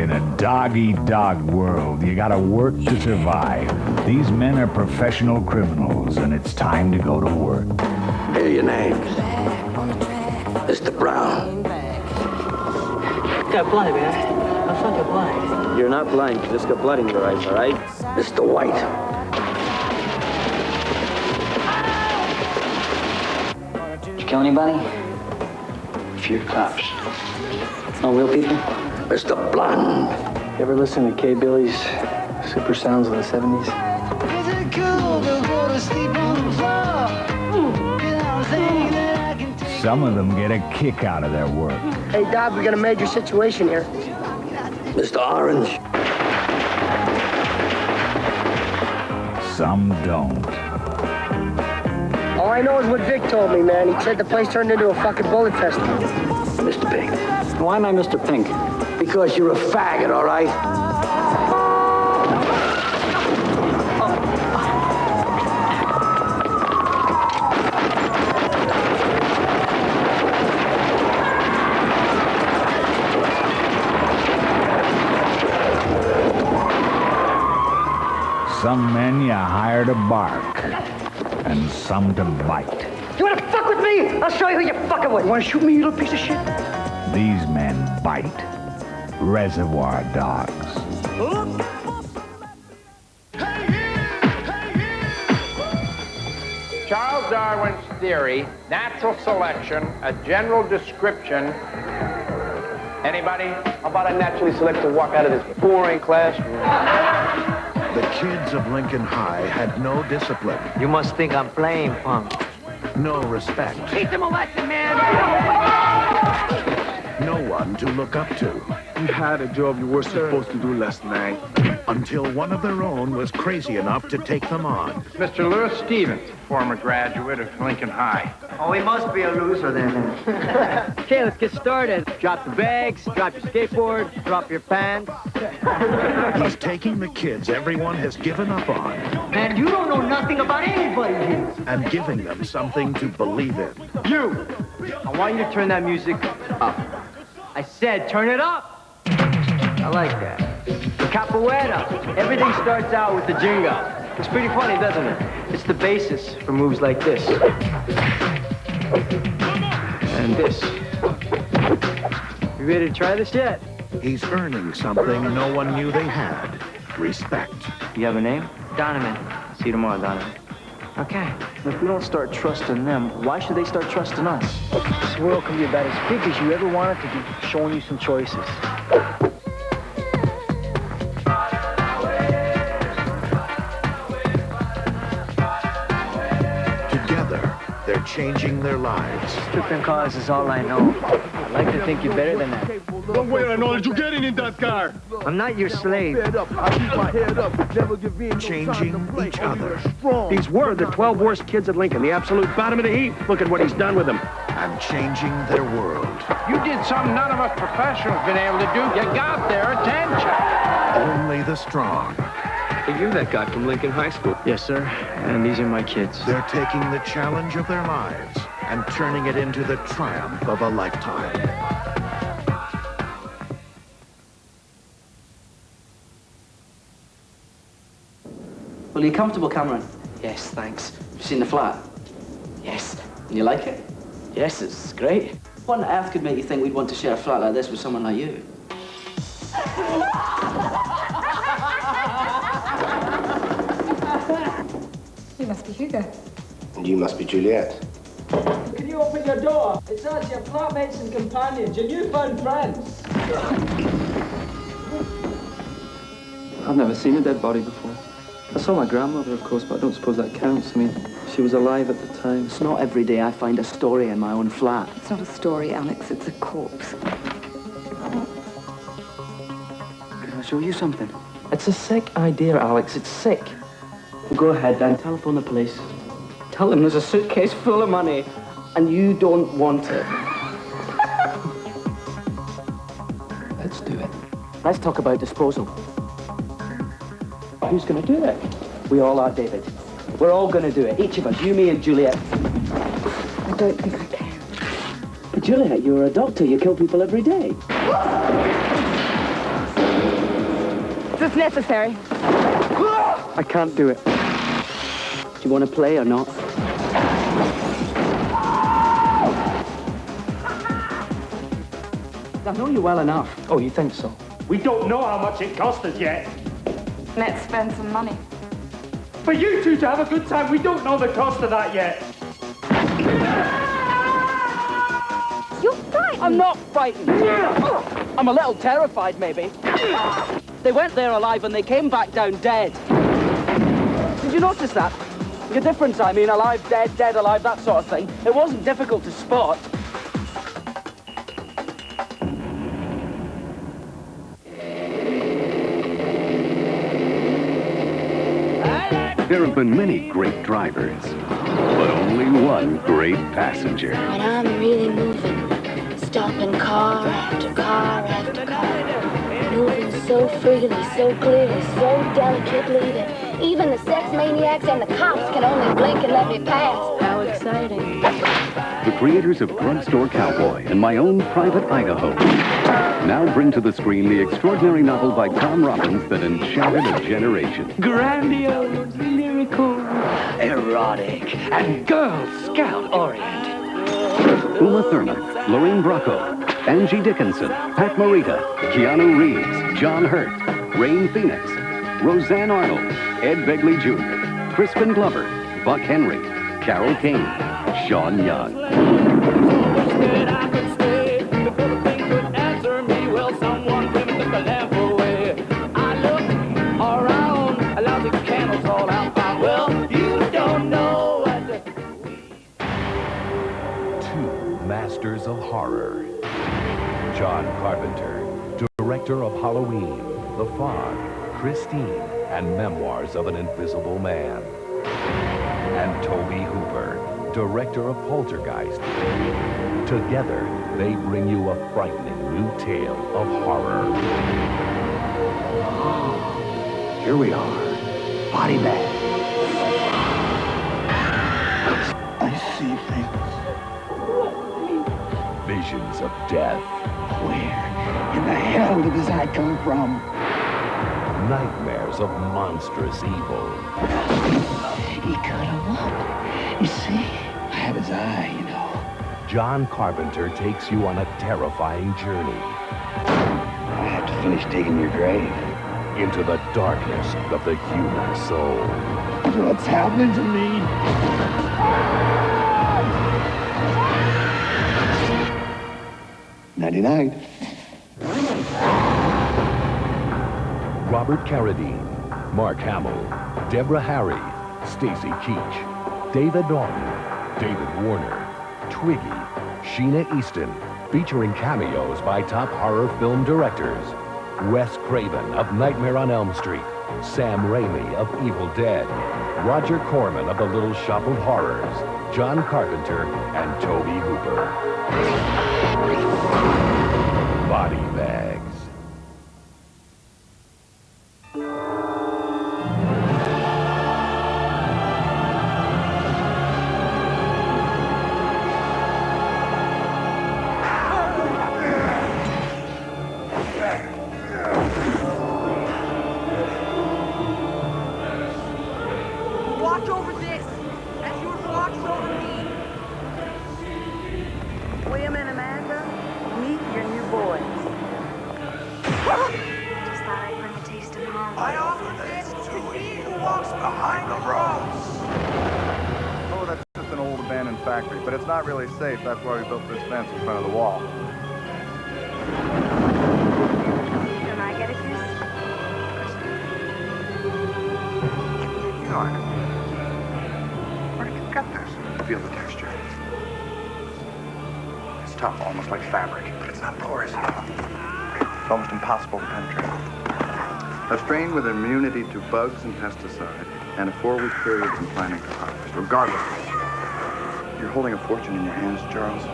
In a dog-eat-dog world, you gotta work to survive. These men are professional criminals, and it's time to go to work. Here are your names. Mr. Brown. Got blind, man. I'm fucking blind. You're not blind. You just got blood in your eyes, all right? Mr. White. Did you kill anybody? A few cops. No real people? Mr. Blonde. You ever listen to K. Billy's Super Sounds of the 70s? Some of them get a kick out of their work. Hey, Doc, we got a major situation here. Mr. Orange. Some don't. All I know is what Vic told me, man. He said the place turned into a fucking bullet festival. Mr. Pink. Why am I Mr. Pink? Because you're a faggot, all right? Some men you hire to bark, and some to bite. You wanna fuck with me? I'll show you who you're fucking with. You wanna shoot me, you little piece of shit? These men bite. Reservoir Dogs. Charles Darwin's theory, natural selection, a general description. Anybody? How about I naturally select to walk out of this boring classroom? The kids of Lincoln High had no discipline, You must think I'm playing punk. no respect, Teach them a lesson, man. no one to look up to, You had a job you were supposed to do last night. until one of their own was crazy enough to take them on. Mr. Lewis Stevens, former graduate of Lincoln High. Oh, he must be a loser then. Okay, let's get started. Drop the bags, drop your skateboard, drop your pants. He's taking the kids everyone has given up on Man, you don't know nothing about anybody here. and giving them something to believe in. You! I want you to turn that music up. I said turn it up! I like that. For capoeira, everything starts out with the jingle. It's pretty funny, doesn't it? It's the basis for moves like this. And this. You ready to try this yet? He's earning something no one knew they had. Respect. You have a name? Donovan. See you tomorrow, Donovan. Okay. If we don't start trusting them, why should they start trusting us? This world can be about as big as you ever want it to be, showing you some choices. Together, they're changing their lives. Stripping cars is all I know. I'd like to think you're better than that. Don't wait, I know that you're getting in that car. I'm not your slave. Head up, I keep my head up, never give in. Changing each other. These were the 12 worst kids at Lincoln, the absolute bottom of the heap. Look at what he's done with them. And changing their world. You did something none of us professionals been able to do. You got their attention. Only the strong. You're that guy from Lincoln High School. Yes, sir. And these are my kids. They're taking the challenge of their lives and turning it into the triumph of a lifetime. Well, are you comfortable, Cameron? Yes, thanks. You seen the flat? Yes. And you like it? Yes, it's great. What on earth could make you think we'd want to share a flat like this with someone like you? You must be Hugo. And you must be Juliet. Can you open your door? It's us, your flatmates and companions, your newfound friends. I've never seen a dead body before. I saw my grandmother, of course, but I don't suppose that counts. I mean, she was alive at the time. It's not every day I find a story in my own flat. It's not a story, Alex. It's a corpse. Can I show you something? It's a sick idea, Alex. It's sick. Well, go ahead, then. Telephone the police. Tell them there's a suitcase full of money, and you don't want it. Let's do it. Let's talk about disposal. Who's going to do it? We all are, David. We're all going to do it. Each of us. You, me, and Juliet. I don't think I can. But Juliet, you're a doctor. You kill people every day. this necessary? I can't do it. Do you want to play or not? I know you well enough. Oh, you think so? We don't know how much it cost us yet. Let's spend some money. For you two to have a good time, we don't know the cost of that yet. You're frightened. I'm not frightened. I'm a little terrified, maybe. They went there alive and they came back down dead. Did you notice that? The difference, I mean, alive, dead, dead, alive, that sort of thing. It wasn't difficult to spot. There have been many great drivers, but only one great passenger. When I'm really moving, stopping car after car after car, moving so freely, so clearly, so delicately that even the sex maniacs and the cops can only blink and let me pass. How exciting. The creators of Drugstore Cowboy and My Own Private Idaho now bring to the screen the extraordinary novel by Tom Robbins that enchanted a generation. Grandiose, lyrical, erotic, and Girl Scout oriented. Uma Thurman, Lorraine Bracco, Angie Dickinson, Pat Morita, Keanu Reeves, John Hurt, Rain Phoenix, Roseanne Arnold, Ed Begley Jr., Crispin Glover, Buck Henry, Carol Kane, Sean Young. Masters of Horror. John Carpenter, director of Halloween, The Fog, Christine, and Memoirs of an Invisible Man. And Toby Hooper, director of Poltergeist. Together, they bring you a frightening new tale of horror. Here we are, body bag. I see things. Visions of death. Where in the hell does I come from? Nightmares of monstrous evil. He cut him up. You see, I have his eye, you know. John Carpenter takes you on a terrifying journey. I have to finish digging your grave. Into the darkness of the human soul. What's happening to me? Nighty-night. Robert Carradine, Mark Hamill, Deborah Harry, Stacy Keach, David Norton, David Warner, Twiggy, Sheena Easton, featuring cameos by top horror film directors. Wes Craven of Nightmare on Elm Street, Sam Raimi of Evil Dead, Roger Corman of The Little Shop of Horrors, John Carpenter, and Toby Hooper. Body Bags. Watch over this, as you would watch over me. William and Amanda, meet your new boys. Just thought I'd bring a taste of home. I offer this to he who walks behind the rose. Oh, that's just an old abandoned factory, but it's not really safe. That's why we built this fence in front of the wall. Can I get a kiss? Sure. Where did you get this? Feel the texture. It's tough, almost like fabric, but it's not porous. It's almost impossible to penetrate. A strain with immunity to bugs and pesticide, and a 4-week period from planting to harvest. Regardless, you're holding a fortune in your hands, Charles.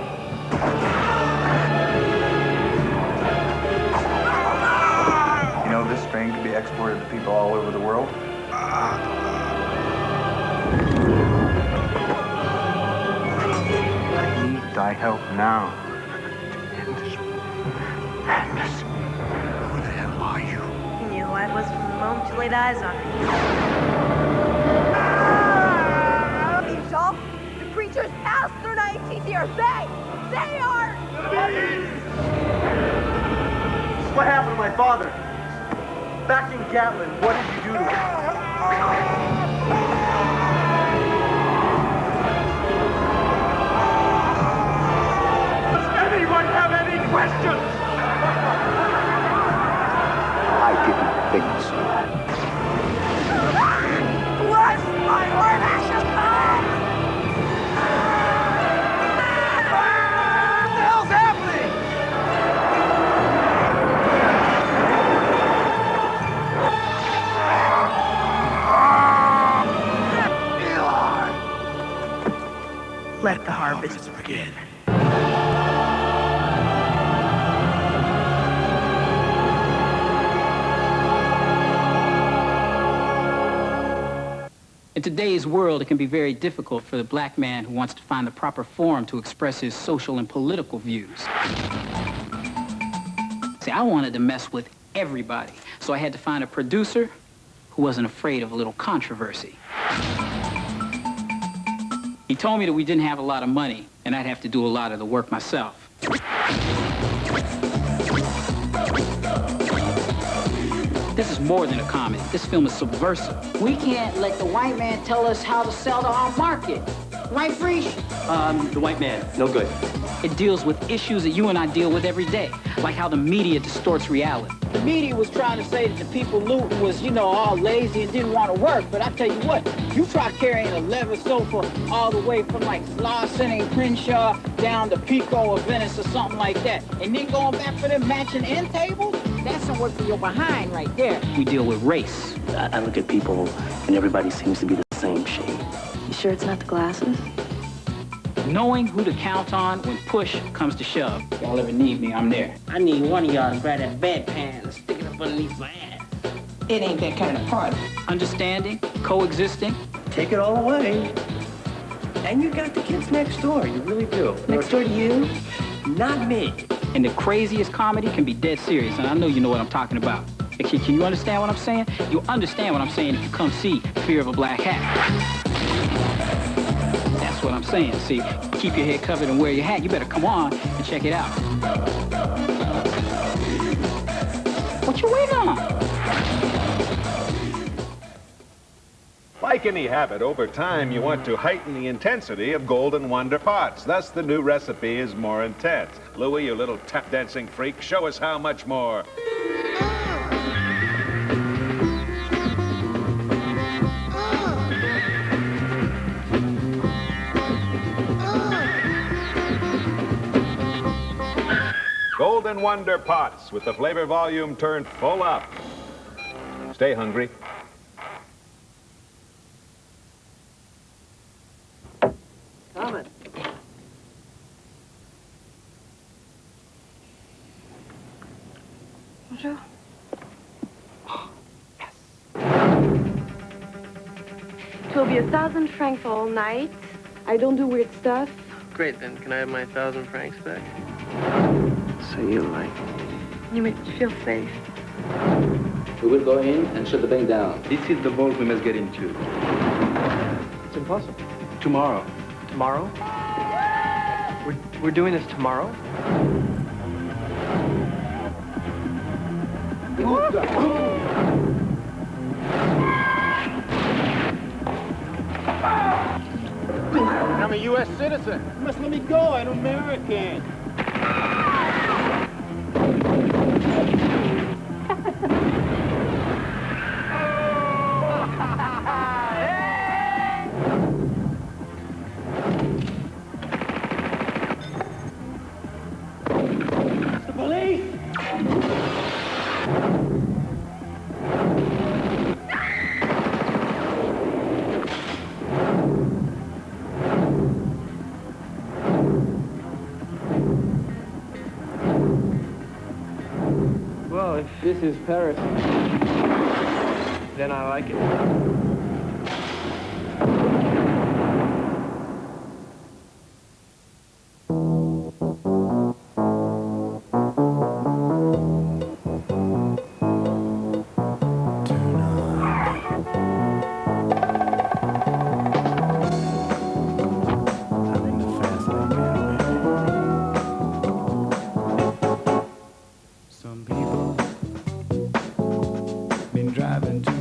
You know, this strain could be exported to people all over the world. I need thy help now to end this madness. Who the hell are you? You knew I was from laid eyes on me. The creatures passed through 19 years. They are... What happened to my father? Back in Gatlin, what did you do to him? Does anyone have any questions? I didn't think so. Bless my Lord Ashton! What the hell's happening? Let the harvest begin. In today's world, it can be very difficult for the black man who wants to find the proper forum to express his social and political views. See, I wanted to mess with everybody, so I had to find a producer who wasn't afraid of a little controversy. He told me that we didn't have a lot of money, and I'd have to do a lot of the work myself. This is more than a comedy. This film is subversive. We can't let the white man tell us how to sell to our market. Right, Freesh? The white man, no good. It deals with issues that you and I deal with every day, like how the media distorts reality. The media was trying to say that the people looting was, all lazy and didn't want to work. But I tell you what, you try carrying a leather sofa all the way from like Slauson and Crenshaw down to Pico or Venice or something like that, and then going back for them matching end tables, that's some work for your behind right there. We deal with race. I look at people and everybody seems to be the same shade. You sure it's not the glasses? Knowing who to count on when push comes to shove. If y'all ever need me, I'm there. I need one of y'all to grab that bedpan and stick it up underneath my ass. It ain't that kind of party. Understanding, coexisting. Take it all away. And you got the kids next door, you really do. Next door to you? Not me. And the craziest comedy can be dead serious, and I know you know what I'm talking about. Can you understand what I'm saying? You'll understand what I'm saying if you come see Fear of a Black Hat. That's what I'm saying. See, keep your head covered and wear your hat. You better come on and check it out. What you waiting on? Like any habit, over time you want to heighten the intensity of Golden Wonder pots. Thus, the new recipe is more intense. Louie, you little tap-dancing freak, show us how much more. Golden Wonder pots with the flavor volume turned full up. Stay hungry. Coming. Bonjour. Yes. It will be 1,000 francs for all night. I don't do weird stuff. Great, then can I have my 1,000 francs back? So you like. You make me feel safe. We will go in and shut the bank down. This is the vault we must get into. It's impossible. Tomorrow. Tomorrow? We're doing this tomorrow? I'm a U.S. citizen. You must let me go. I'm American. The police! Well, if this is Paris, then I like it. Some people been driving to